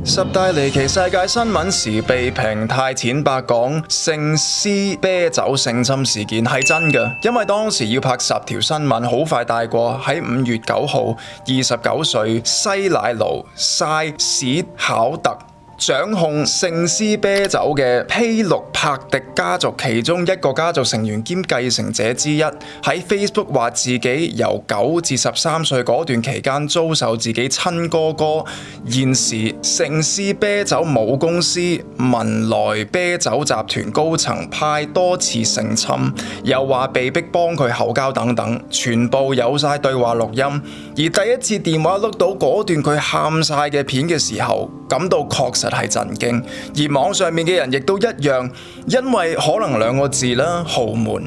十大離奇世界新聞時被評太淺白講聖詩啤酒性侵事件係真嘅，因為當時要拍10條新聞，好快帶過。喺5月9號，29歲西乃盧塞史考特掌控聖詩啤酒嘅披錄帕迪家族其中一個家族成員兼繼承者之一，喺 Facebook 話自己由9至13歲嗰段期間遭受自己親哥哥現時聖詩啤酒母公司文萊啤酒集團高層派多次性侵，又話被逼幫佢口交等等，全部有晒對話錄音。而第一次電話錄到嗰段佢喊晒嘅片嘅時候，感到確實係震驚，而網上面嘅人亦都一樣，因為可能2個字啦，豪門。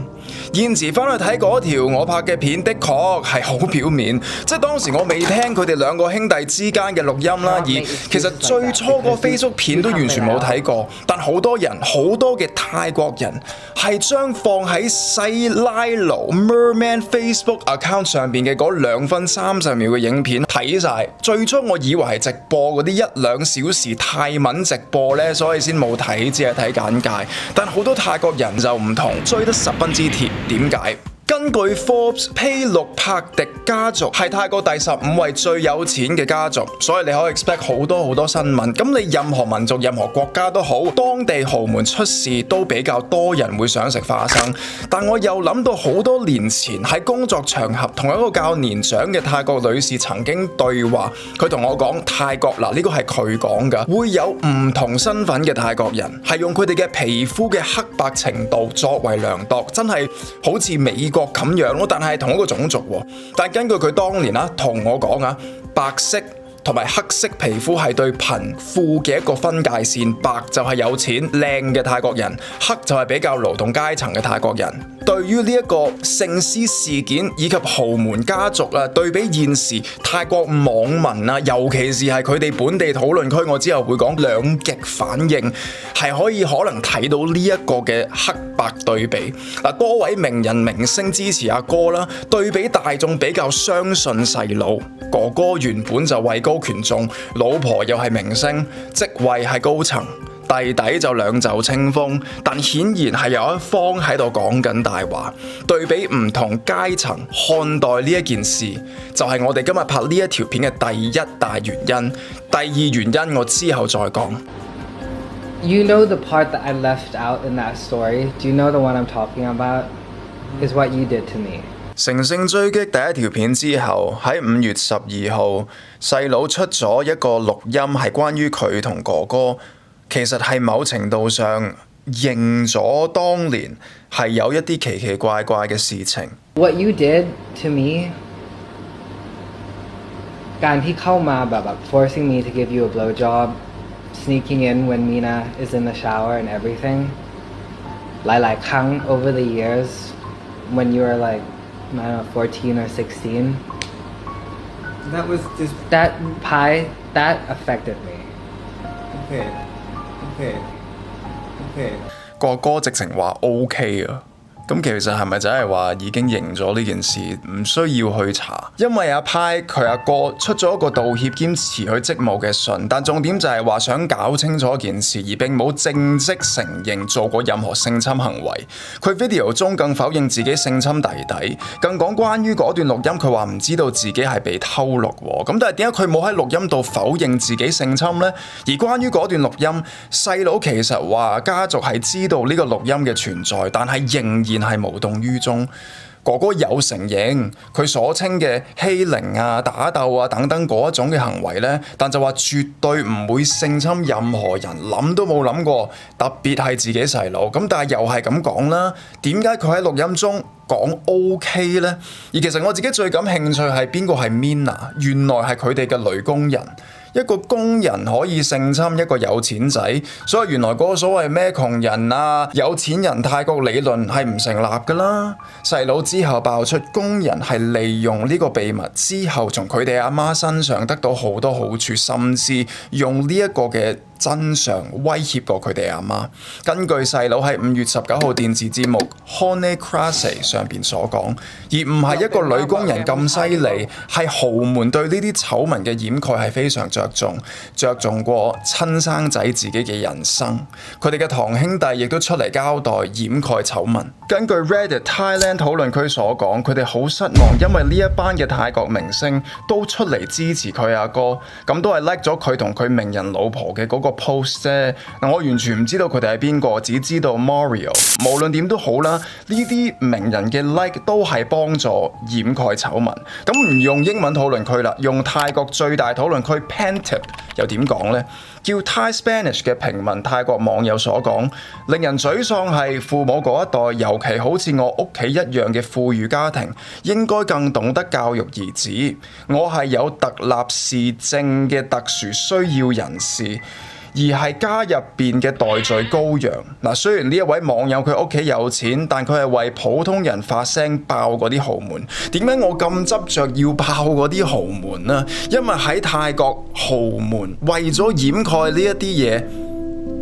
現時翻去睇嗰條我拍嘅片，的確係好表面，即係當時我未聽佢哋2個兄弟之間嘅錄音啦，而其實最初個 Facebook 片都完全冇睇過，但好多嘅泰國人係將放喺西拉魯 Merman Facebook account 上邊嘅嗰2分30秒嘅影片睇晒。最初我以為係直播嗰啲1-2小時泰文直播呢，所以先冇睇，只係睇簡介。但好多泰國人就唔同，追得十分之貼。點解？根據 Forbes 披錄帕迪家族係泰國第15位最有錢嘅家族，所以你可以 expect 好多新聞。咁你任何民族、任何國家都好，當地豪門出事都比較多人會想食花生。但我又諗到好多年前喺工作場合，同一個較年長嘅泰國女士曾經對話，佢同我講泰國嗱，呢個係佢講㗎，會有唔同身份嘅泰國人係用佢哋嘅皮膚嘅黑白程度作為量度，真係好似美國咁樣咯，但係同一個種族喎。但根據佢當年同我講白色同埋黑色皮膚係對貧富嘅一個分界線，白就係有錢靚嘅泰國人，黑就係比較勞動階層嘅泰國人。對於呢一個聖詩事件以及豪門家族對比現時泰國網民尤其是係佢哋本地討論區，我之後會講兩極反應，係可能睇到呢一個嘅黑白對比。多位名人明星支持阿哥啦，對比大眾比較相信細佬。哥哥原本就位高權重，老婆又係明星，職位係高層。弟弟就兩袖清風，但顯然係有一方喺度講緊大話。對比唔同階層看待呢一件事，就係我哋今日拍呢一條片嘅第一大原因。第二原因我之後再講。You know the part that I left out in that story? Do you know the one I'm talking about? Is what you did to me. 乘勝追擊第一條片之後，喺5月12號，細佬出咗一個錄音，係關於佢同哥哥。其實係某程度上認咗當年係有一啲奇奇怪怪嘅事情。What you did to me การที่เข้ามาแบบ forcing me to give you a blowjob, sneaking in when Mina is in the shower and everything หลายๆครั้ง over the years when you were like I don't know 14 or 16 That was just that pie that affected me. Okay. 個哥直情話 OK 啊，咁其實係咪就係話已經認咗呢件事，唔需要去查？因為阿派佢阿哥出咗一個道歉兼辭去職務嘅信，但重點就係話想搞清楚件事，而並冇正式承認做過任何性侵行為。佢 video 中更否認自己性侵弟弟，更講關於嗰段錄音，佢話唔知道自己係被偷錄喎。咁但係點解佢冇喺錄音度否認自己性侵呢？而關於嗰段錄音，細佬其實話家族係知道呢個錄音嘅存在，但係仍然係無動於衷。哥哥有承認佢所稱嘅欺凌打鬥等等嗰一種嘅行為呢，但就話絕對唔會性侵任何人，諗都冇諗過，特別係自己細佬。咁但係又係咁講啦，點解佢喺錄音中講 OK 呢？而其實我自己最感興趣係邊個係 Mina， 原來係佢哋嘅女工人。一個工人可以性侵一個有錢仔，所以原來嗰個所謂咩窮人有錢人泰國理論係唔成立㗎啦。細佬之後爆出工人係利用呢個秘密之後，從佢哋阿媽身上得到好多好處，甚至用呢一個嘅真相威脅過佢哋阿媽。根據細佬喺5月19號電視節目 Honey Crazy 上邊所講，而唔係一個女工人咁犀利，係豪門對呢啲醜聞嘅掩蓋係非常着重過親生仔自己嘅人生。佢哋嘅堂兄弟亦都出嚟交代掩蓋醜聞。根據 Reddit Thailand 討論區所講，佢哋好失望，因為呢一班嘅泰國明星都出嚟支持佢阿哥，咁都係 like 咗佢同佢名人老婆嘅嗰個 post 啫。我完全唔知道佢哋係邊個，只知道 Mario。無論點都好啦，呢啲名人嘅 like 都係幫助掩蓋醜聞。咁唔用英文討論區啦，用泰國最大討論區 Pantip 又點講呢？叫 Thai Spanish 嘅平民泰國網友所講，令人沮喪係父母嗰一代，尤其好似我屋企一樣嘅富裕家庭，應該更懂得教育兒子。我係有特立視症嘅特殊需要人士，而係家入邊嘅代罪羔羊。嗱，雖然呢一位網友佢屋企有錢，但佢係為普通人發聲爆嗰啲豪門。點解我咁執着要爆嗰啲豪門呢？因為喺泰國豪門為咗掩蓋呢一啲嘢，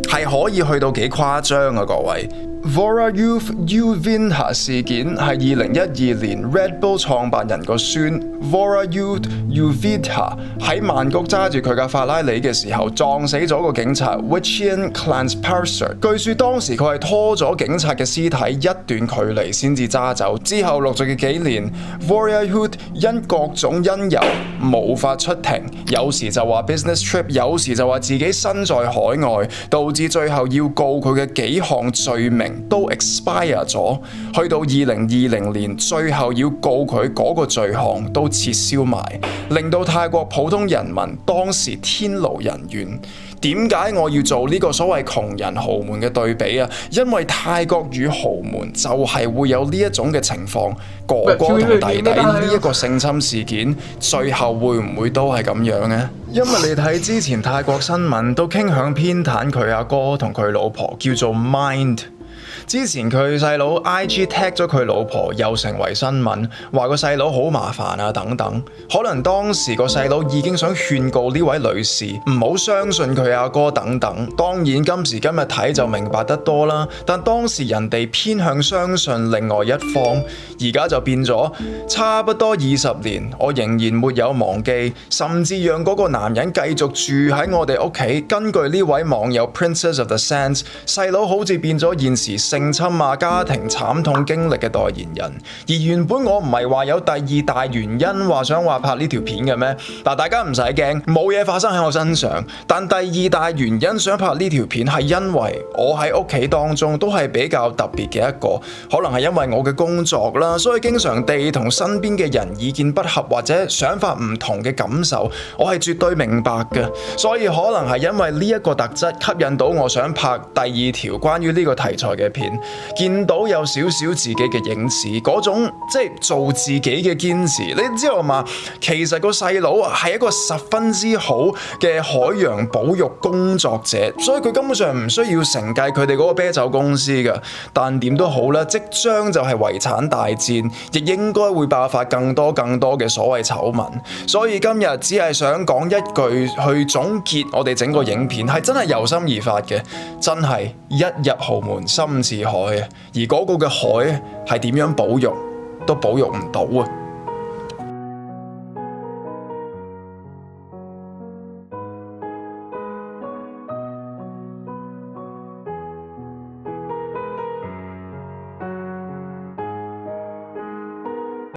係可以去到幾誇張啊，各位。Vora Youth Uvinha 事件係2012年 Red Bull 創辦人個孫 Vora Youth Uvitha 喺曼谷揸住佢架法拉利嘅時候撞死咗個警察 Wichian Klansparser。據說當時佢係拖咗警察嘅屍體一段距離先至揸走。之後陸續嘅幾年 Vora Youth 因各種因由無法出庭，有時就話 business trip， 有時就話自己身在海外，導致最後要告佢嘅幾項罪名都 expire 咗，去到2020年，最後要告佢嗰個罪項都撤銷埋，令到泰國普通人民當時天怒人怨。點解我要做呢個所謂窮人豪門嘅對比啊？因為泰國與豪門就係會有呢一種嘅情況，哥哥同弟弟呢一個性侵事件，最後會唔會都係咁樣呢？因為你睇之前泰國新聞都傾向偏袒佢阿哥同佢老婆，叫做 Mind。之前佢細佬 IG tag 咗佢老婆，又成為新聞，話個細佬好麻煩啊等等。可能當時個細佬已經想勸告呢位女士唔好相信佢阿哥等等。當然今時今日睇就明白得多啦，但當時人哋偏向相信另外一方，而家就變咗差不多20年，我仍然沒有忘記，甚至讓嗰個男人繼續住喺我哋屋企。根據呢位網友 Princess of the Sands， 細佬好似變咗現時性侵啊家庭慘痛經歷嘅代言人。而原本我唔係話有第二大原因話想話拍呢條片嘅咩？嗱，大家唔使驚，冇嘢發生喺我身上。但第二大原因想拍呢條片係因為我喺屋企當中都係比較特別嘅一個，可能係因為我嘅工作啦，所以經常地同身邊嘅人意見不合或者想法唔同嘅感受，我係絕對明白嘅。所以可能係因為呢一個特質吸引到我想拍第二條關於呢個題材嘅片，見到有少少自己嘅影子，嗰種即係做自己嘅堅持。你知道嘛？其實個細佬係一個十分之好嘅海洋保育工作者，所以佢根本上唔需要承繼佢哋嗰個啤酒公司㗎。但點都好啦，即將就係遺產大戰，亦應該會爆發更多嘅所謂醜聞。所以今日只係想講一句去總結我哋整個影片，係真係由心而發嘅，真係一入豪門深似海啊！而嗰個嘅海係點樣保育都保育唔到啊！